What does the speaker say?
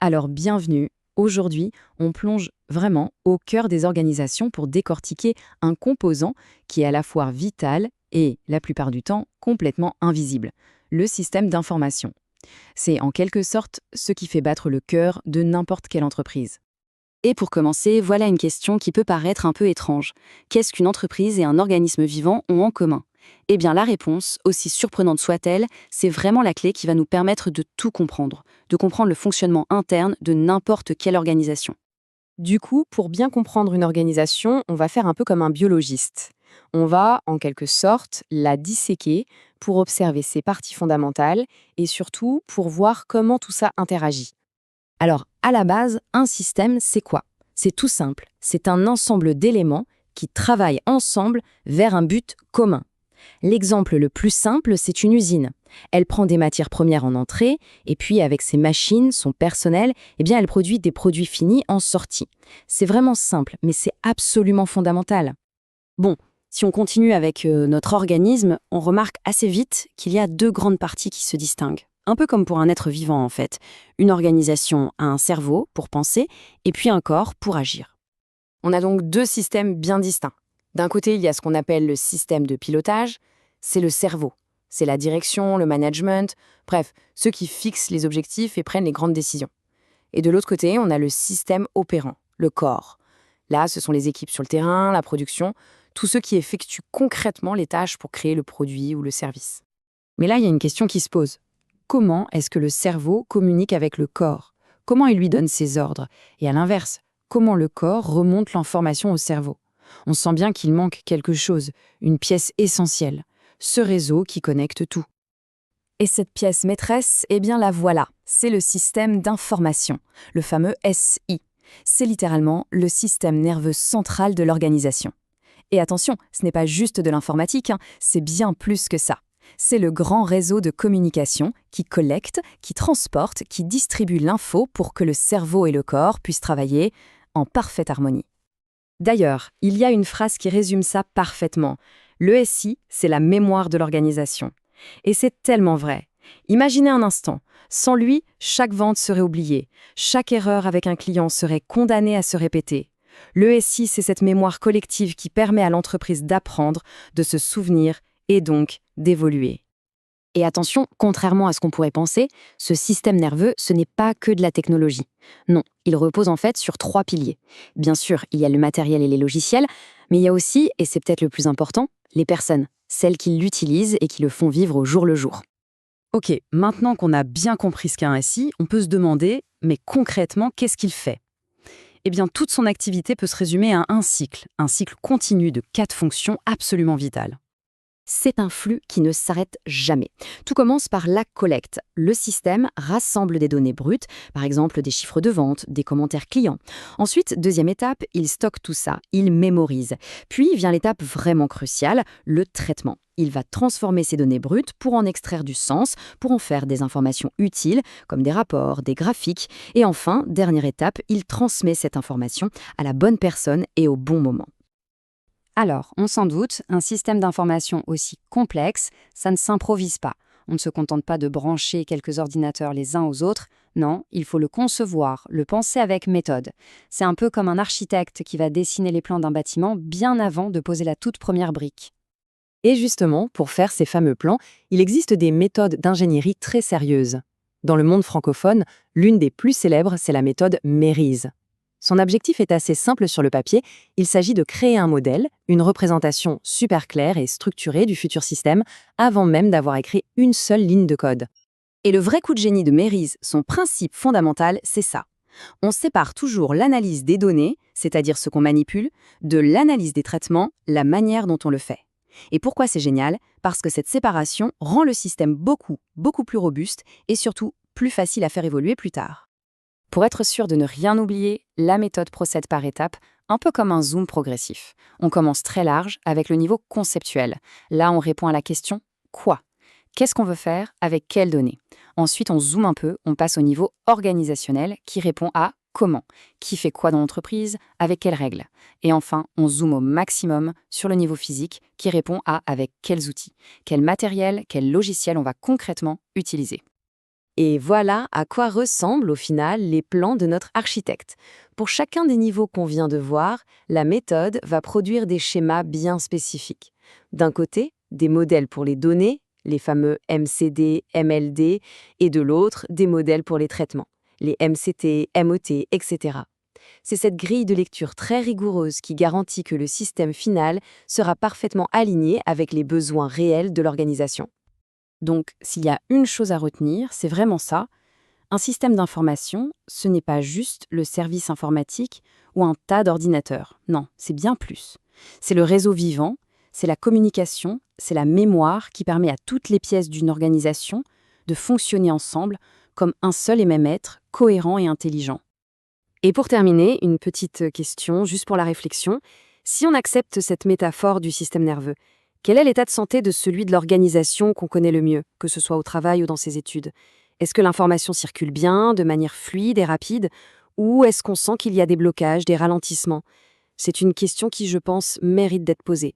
Alors bienvenue. Aujourd'hui, on plonge vraiment au cœur des organisations pour décortiquer un composant qui est à la fois vital et, la plupart du temps, complètement invisible, le système d'information. C'est en quelque sorte ce qui fait battre le cœur de n'importe quelle entreprise. Et pour commencer, voilà une question qui peut paraître un peu étrange. Qu'est-ce qu'une entreprise et un organisme vivant ont en commun? Eh bien, la réponse, aussi surprenante soit-elle, c'est vraiment la clé qui va nous permettre de tout comprendre, de comprendre le fonctionnement interne de n'importe quelle organisation. Du coup, pour bien comprendre une organisation, on va faire un peu comme un biologiste. On va, en quelque sorte, la disséquer pour observer ses parties fondamentales et surtout pour voir comment tout ça interagit. Alors, à la base, un système, c'est quoi? C'est tout simple, c'est un ensemble d'éléments qui travaillent ensemble vers un but commun. L'exemple le plus simple, c'est une usine. Elle prend des matières premières en entrée, et puis avec ses machines, son personnel, eh bien elle produit des produits finis en sortie. C'est vraiment simple, mais c'est absolument fondamental. Bon, si on continue avec notre organisme, on remarque assez vite qu'il y a deux grandes parties qui se distinguent. Un peu comme pour un être vivant en fait. Une organisation a un cerveau pour penser, et puis un corps pour agir. On a donc deux systèmes bien distincts. D'un côté, il y a ce qu'on appelle le système de pilotage, c'est le cerveau. C'est la direction, le management, bref, ceux qui fixent les objectifs et prennent les grandes décisions. Et de l'autre côté, on a le système opérant, le corps. Là, ce sont les équipes sur le terrain, la production, tous ceux qui effectuent concrètement les tâches pour créer le produit ou le service. Mais là, il y a une question qui se pose. Comment est-ce que le cerveau communique avec le corps? Comment il lui donne ses ordres? Et à l'inverse, comment le corps remonte l'information au cerveau? On sent bien qu'il manque quelque chose, une pièce essentielle, ce réseau qui connecte tout. Et cette pièce maîtresse, eh bien la voilà, c'est le système d'information, le fameux SI. C'est littéralement le système nerveux central de l'organisation. Et attention, ce n'est pas juste de l'informatique, c'est bien plus que ça. C'est le grand réseau de communication qui collecte, qui transporte, qui distribue l'info pour que le cerveau et le corps puissent travailler en parfaite harmonie. D'ailleurs, il y a une phrase qui résume ça parfaitement. Le SI, c'est la mémoire de l'organisation. Et c'est tellement vrai. Imaginez un instant, sans lui, chaque vente serait oubliée, chaque erreur avec un client serait condamnée à se répéter. Le SI, c'est cette mémoire collective qui permet à l'entreprise d'apprendre, de se souvenir et donc d'évoluer. Et attention, contrairement à ce qu'on pourrait penser, ce système nerveux, ce n'est pas que de la technologie. Non, il repose en fait sur trois piliers. Bien sûr, il y a le matériel et les logiciels, mais il y a aussi, et c'est peut-être le plus important, les personnes, celles qui l'utilisent et qui le font vivre au jour le jour. Ok, maintenant qu'on a bien compris ce qu'est un SI, on peut se demander, mais concrètement, qu'est-ce qu'il fait? Eh bien, toute son activité peut se résumer à un cycle continu de 4 fonctions absolument vitales. C'est un flux qui ne s'arrête jamais. Tout commence par la collecte. Le système rassemble des données brutes, par exemple des chiffres de vente, des commentaires clients. Ensuite, deuxième étape, il stocke tout ça, il mémorise. Puis vient l'étape vraiment cruciale, le traitement. Il va transformer ces données brutes pour en extraire du sens, pour en faire des informations utiles, comme des rapports, des graphiques. Et enfin, dernière étape, il transmet cette information à la bonne personne et au bon moment. Alors, on s'en doute, un système d'information aussi complexe, ça ne s'improvise pas. On ne se contente pas de brancher quelques ordinateurs les uns aux autres. Non, il faut le concevoir, le penser avec méthode. C'est un peu comme un architecte qui va dessiner les plans d'un bâtiment bien avant de poser la toute première brique. Et justement, pour faire ces fameux plans, il existe des méthodes d'ingénierie très sérieuses. Dans le monde francophone, l'une des plus célèbres, c'est la méthode MERISE. Son objectif est assez simple sur le papier, il s'agit de créer un modèle, une représentation super claire et structurée du futur système, avant même d'avoir écrit une seule ligne de code. Et le vrai coup de génie de Mérise, son principe fondamental, c'est ça. On sépare toujours l'analyse des données, c'est-à-dire ce qu'on manipule, de l'analyse des traitements, la manière dont on le fait. Et pourquoi c'est génial? Parce que cette séparation rend le système beaucoup plus robuste et surtout plus facile à faire évoluer plus tard. Pour être sûr de ne rien oublier, la méthode procède par étapes, un peu comme un zoom progressif. On commence très large avec le niveau conceptuel. Là, on répond à la question « quoi ?» Qu'est-ce qu'on veut faire? Avec quelles données? Ensuite, on zoome un peu, on passe au niveau organisationnel qui répond à comment? Qui fait quoi dans l'entreprise? Avec quelles règles? Et enfin, on zoome au maximum sur le niveau physique qui répond à avec quels outils? Quel matériel, quel logiciel on va concrètement utiliser? Et voilà à quoi ressemblent au final les plans de notre architecte. Pour chacun des niveaux qu'on vient de voir, la méthode va produire des schémas bien spécifiques. D'un côté, des modèles pour les données, les fameux MCD, MLD, et de l'autre, des modèles pour les traitements, les MCT, MOT, etc. C'est cette grille de lecture très rigoureuse qui garantit que le système final sera parfaitement aligné avec les besoins réels de l'organisation. Donc, s'il y a une chose à retenir, c'est vraiment ça. Un système d'information, ce n'est pas juste le service informatique ou un tas d'ordinateurs. Non, c'est bien plus. C'est le réseau vivant, c'est la communication, c'est la mémoire qui permet à toutes les pièces d'une organisation de fonctionner ensemble comme un seul et même être, cohérent et intelligent. Et pour terminer, une petite question, juste pour la réflexion. Si on accepte cette métaphore du système nerveux, quel est l'état de santé de celui de l'organisation qu'on connaît le mieux, que ce soit au travail ou dans ses études? Est-ce que l'information circule bien, de manière fluide et rapide, ou est-ce qu'on sent qu'il y a des blocages, des ralentissements? C'est une question qui, je pense, mérite d'être posée.